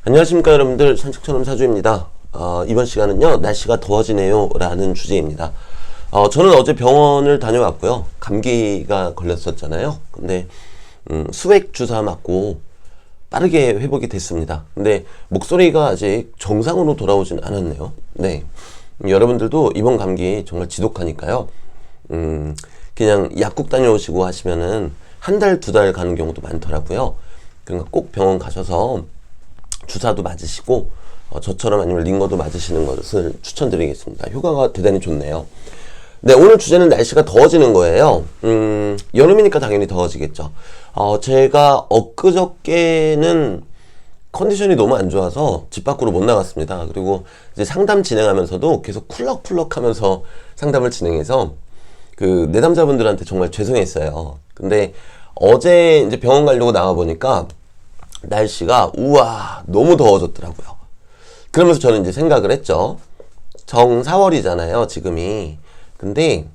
안녕하십니까 여러분들, 산책처럼 사주입니다. 이번 시간은요 날씨가 더워지네요 라는 주제입니다. 저는 어제 병원을 다녀왔고요, 감기가 걸렸었잖아요. 근데 수액 주사 맞고 빠르게 회복이 됐습니다. 근데 목소리가 아직 정상으로 돌아오진 않았네요. 네, 여러분들도 이번 감기 정말 지독하니까요, 그냥 약국 다녀오시고 하시면은 한 달, 두 달 가는 경우도 많더라고요. 그러니까 꼭 병원 가셔서 주사도 맞으시고 저처럼 아니면 링거도 맞으시는 것을 추천드리겠습니다. 효과가 대단히 좋네요. 네, 오늘 주제는 날씨가 더워지는 거예요. 여름이니까 당연히 더워지겠죠. 제가 엊그저께는 컨디션이 너무 안 좋아서 집 밖으로 못 나갔습니다. 그리고 이제 상담 진행하면서도 계속 쿨럭쿨럭 하면서 상담을 진행해서 그 내담자분들한테 정말 죄송했어요. 근데 어제 이제 병원 가려고 나와 보니까 날씨가 우와 너무 더워졌더라고요. 그러면서 저는 이제 생각을 했죠. 정 4월이잖아요 지금이. 근데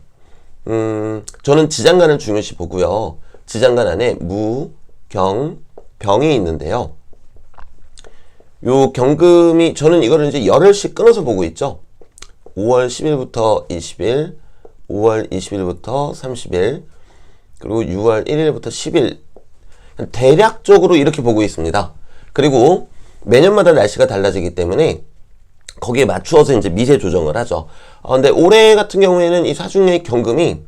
저는 지장간을 중요시 보고요, 지장간 안에 무, 경, 병이 있는데요, 요 경금이, 저는 이거를 이제 열흘씩 끊어서 보고 있죠. 5월 10일부터 20일, 5월 20일부터 30일, 그리고 6월 1일부터 10일, 대략적으로 이렇게 보고 있습니다. 그리고 매년마다 날씨가 달라지기 때문에 거기에 맞추어서 이제 미세 조정을 하죠. 근데 올해 같은 경우에는 이 사중의 경금이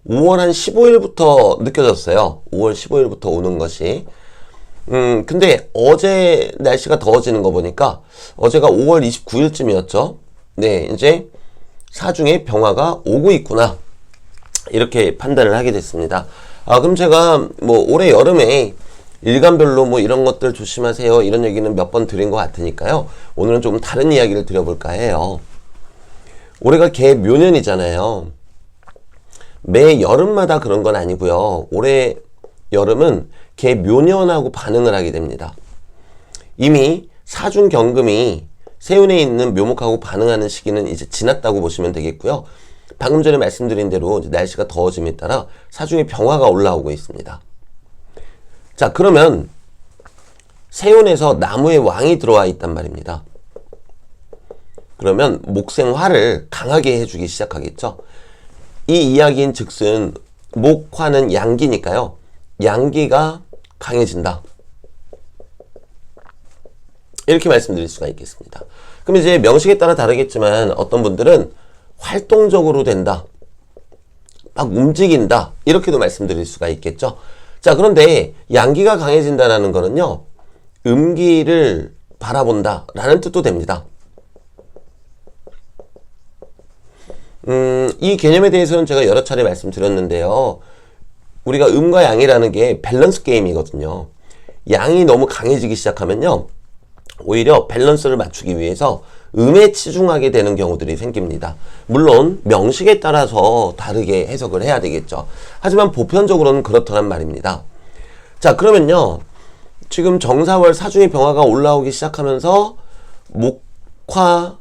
5월 한 15일부터 느껴졌어요. 5월 15일부터 오는 것이. 근데 어제 날씨가 더워지는 거 보니까 어제가 5월 29일쯤이었죠. 네, 이제 사중의 병화가 오고 있구나, 이렇게 판단을 하게 됐습니다. 그럼 제가 뭐 올해 여름에 일간별로 뭐 이런 것들 조심하세요 이런 얘기는 몇 번 드린 것 같으니까요, 오늘은 좀 다른 이야기를 드려볼까 해요. 올해가 개 묘년이잖아요. 매 여름마다 그런 건 아니고요, 올해 여름은 개 묘년하고 반응을 하게 됩니다. 이미 사중 경금이 세운에 있는 묘목하고 반응하는 시기는 이제 지났다고 보시면 되겠고요. 방금 전에 말씀드린 대로 이제 날씨가 더워짐에 따라 사중의 병화가 올라오고 있습니다. 자, 그러면 세운에서 나무의 왕이 들어와 있단 말입니다. 그러면 목생화를 강하게 해주기 시작하겠죠. 이 이야기인 즉슨 목화는 양기니까요, 양기가 강해진다, 이렇게 말씀드릴 수가 있겠습니다. 그럼 이제 명식에 따라 다르겠지만 어떤 분들은 활동적으로 된다, 막 움직인다, 이렇게도 말씀드릴 수가 있겠죠. 자, 그런데 양기가 강해진다라는 거는요, 음기를 바라본다 라는 뜻도 됩니다. 이 개념에 대해서는 제가 여러 차례 말씀드렸는데요, 우리가 음과 양이라는 게 밸런스 게임이거든요. 양이 너무 강해지기 시작하면요, 오히려 밸런스를 맞추기 위해서 음에 치중하게 되는 경우들이 생깁니다. 물론 명식에 따라서 다르게 해석을 해야 되겠죠. 하지만 보편적으로는 그렇다는 말입니다. 자, 그러면요, 지금 정사월 사중의 병화가 올라오기 시작하면서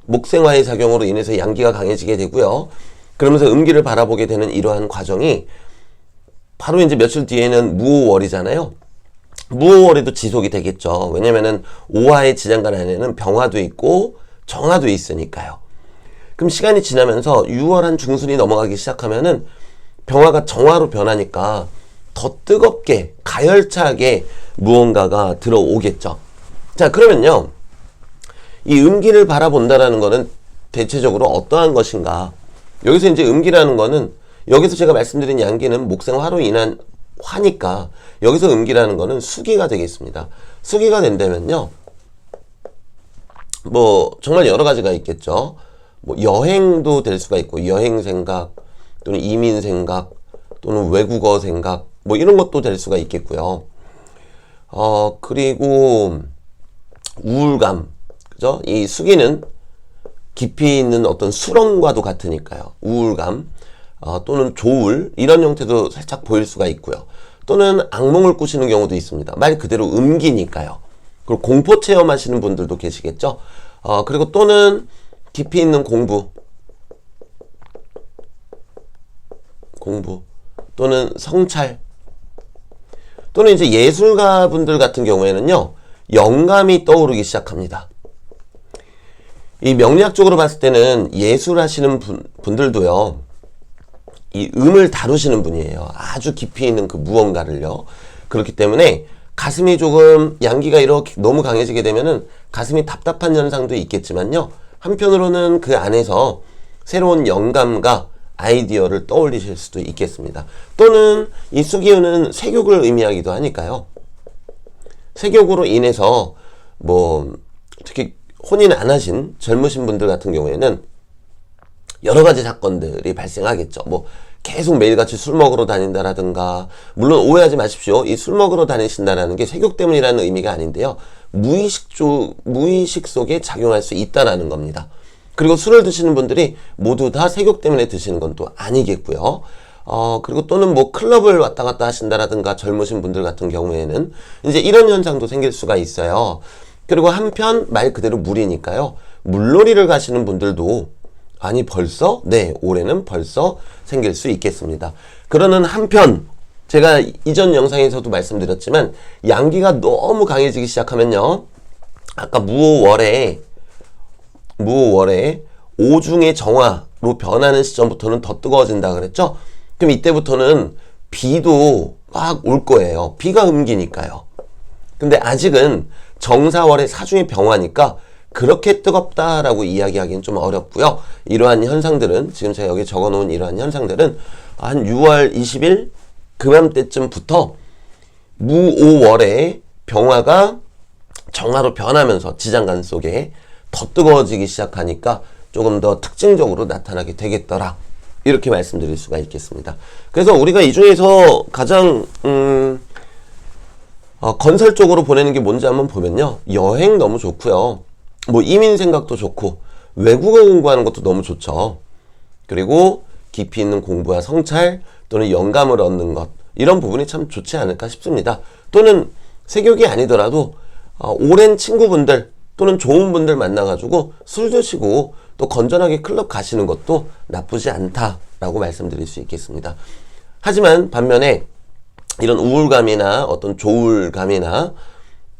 목생화의 작용으로 인해서 양기가 강해지게 되고요, 그러면서 음기를 바라보게 되는 이러한 과정이 바로 이제 며칠 뒤에는 무오월이잖아요. 무오월에도 지속이 되겠죠. 왜냐면은 오화의 지장간 안에는 병화도 있고 정화도 있으니까요. 그럼 시간이 지나면서 6월 한 중순이 넘어가기 시작하면은 병화가 정화로 변하니까 더 뜨겁게 가열차게 무언가가 들어오겠죠. 자, 그러면요, 이 음기를 바라본다라는 거는 대체적으로 어떠한 것인가? 여기서 이제 음기라는 거는, 여기서 제가 말씀드린 양기는 목생화로 인한 화니까 여기서 음기라는 거는 수기가 되겠습니다. 수기가 된다면요, 뭐 정말 여러 가지가 있겠죠. 뭐 여행도 될 수가 있고, 여행 생각 또는 이민 생각 또는 외국어 생각, 뭐 이런 것도 될 수가 있겠고요. 그리고 우울감, 그죠? 이 수기는 깊이 있는 어떤 수렁과도 같으니까요. 우울감, 또는 조울, 이런 형태도 살짝 보일 수가 있고요. 또는 악몽을 꾸시는 경우도 있습니다. 말 그대로 음기니까요. 그리고 공포 체험하시는 분들도 계시겠죠. 그리고 또는 깊이 있는 공부 또는 성찰, 또는 이제 예술가 분들 같은 경우에는요, 영감이 떠오르기 시작합니다. 이 명리학적으로 봤을 때는 예술하시는 분들도요, 이 음을 다루시는 분이에요. 아주 깊이 있는 그 무언가를요. 그렇기 때문에 가슴이 조금 양기가 이렇게 너무 강해지게 되면은 가슴이 답답한 현상도 있겠지만요. 한편으로는 그 안에서 새로운 영감과 아이디어를 떠올리실 수도 있겠습니다. 또는 이 수기운은 세욕을 의미하기도 하니까요. 세욕으로 인해서 뭐 특히 혼인 안 하신 젊으신 분들 같은 경우에는 여러 가지 사건들이 발생하겠죠. 뭐 계속 매일같이 술 먹으러 다닌다라든가, 물론 오해하지 마십시오. 이 술 먹으러 다니신다라는 게 세욕 때문이라는 의미가 아닌데요. 무의식 속에 작용할 수 있다라는 겁니다. 그리고 술을 드시는 분들이 모두 다 세욕 때문에 드시는 건 또 아니겠고요. 그리고 또는 뭐 클럽을 왔다 갔다 하신다라든가 젊으신 분들 같은 경우에는 이제 이런 현상도 생길 수가 있어요. 그리고 한편 말 그대로 물이니까요. 물놀이를 가시는 분들도 아니 벌써? 네, 올해는 벌써 생길 수 있겠습니다. 그러는 한편 제가 이전 영상에서도 말씀드렸지만 양기가 너무 강해지기 시작하면요. 아까 무오월에 오중의 정화로 변하는 시점부터는 더 뜨거워진다 그랬죠? 그럼 이때부터는 비도 막 올 거예요. 비가 음기니까요. 근데 아직은 정사월의 사중의 병화니까 그렇게 뜨겁다라고 이야기하기는 좀 어렵고요. 이러한 현상들은 지금 제가 여기 적어놓은 이러한 현상들은 한 6월 20일 그맘때쯤부터 무오월의 병화가 정화로 변하면서 지장간 속에 더 뜨거워지기 시작하니까 조금 더 특징적으로 나타나게 되겠더라. 이렇게 말씀드릴 수가 있겠습니다. 그래서 우리가 이 중에서 가장 건설적으로 보내는 게 뭔지 한번 보면요. 여행 너무 좋고요. 뭐 이민 생각도 좋고 외국어 공부하는 것도 너무 좋죠. 그리고 깊이 있는 공부와 성찰 또는 영감을 얻는 것, 이런 부분이 참 좋지 않을까 싶습니다. 또는 세교육이 아니더라도 오랜 친구분들 또는 좋은 분들 만나가지고 술 드시고 또 건전하게 클럽 가시는 것도 나쁘지 않다라고 말씀드릴 수 있겠습니다. 하지만 반면에 이런 우울감이나 어떤 조울감이나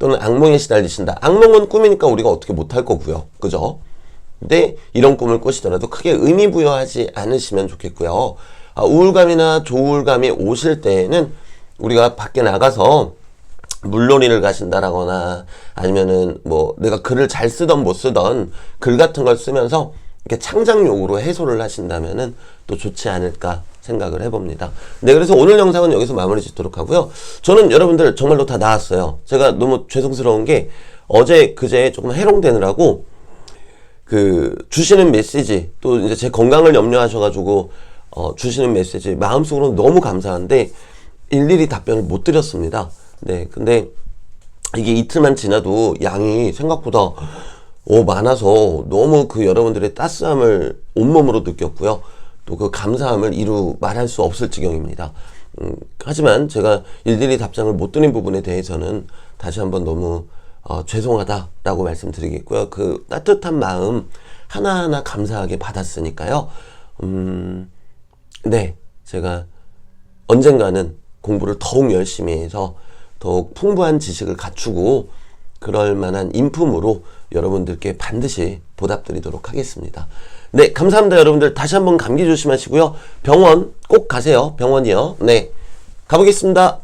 또는 악몽에 시달리신다. 악몽은 꿈이니까 우리가 어떻게 못할 거고요. 그죠? 근데 이런 꿈을 꾸시더라도 크게 의미 부여하지 않으시면 좋겠고요. 우울감이나 조울감이 오실 때에는 우리가 밖에 나가서 물놀이를 가신다라거나 아니면은 뭐 내가 글을 잘 쓰던 못 쓰던 글 같은 걸 쓰면서 이렇게 창작용으로 해소를 하신다면은 또 좋지 않을까 생각을 해봅니다. 네, 그래서 오늘 영상은 여기서 마무리 짓도록 하고요. 저는 여러분들 정말로 다 나았어요. 제가 너무 죄송스러운 게 어제 그제 조금 해롱되느라고 주시는 메시지, 또 이제 제 건강을 염려하셔가지고 주시는 메시지 마음속으로 너무 감사한데 일일이 답변을 못 드렸습니다. 네, 근데 이게 이틀만 지나도 양이 생각보다 많아서 너무 그 여러분들의 따스함을 온몸으로 느꼈고요. 또 그 감사함을 말할 수 없을 지경입니다. 하지만 제가 일일이 답장을 못 드린 부분에 대해서는 다시 한번 너무 죄송하다라고 말씀드리겠고요. 그 따뜻한 마음 하나하나 감사하게 받았으니까요. 네, 제가 언젠가는 공부를 더욱 열심히 해서 더욱 풍부한 지식을 갖추고 그럴 만한 인품으로 여러분들께 반드시 보답드리도록 하겠습니다. 네, 감사합니다. 여러분들 다시 한번 감기 조심하시고요. 병원 꼭 가세요. 병원이요. 네, 가보겠습니다.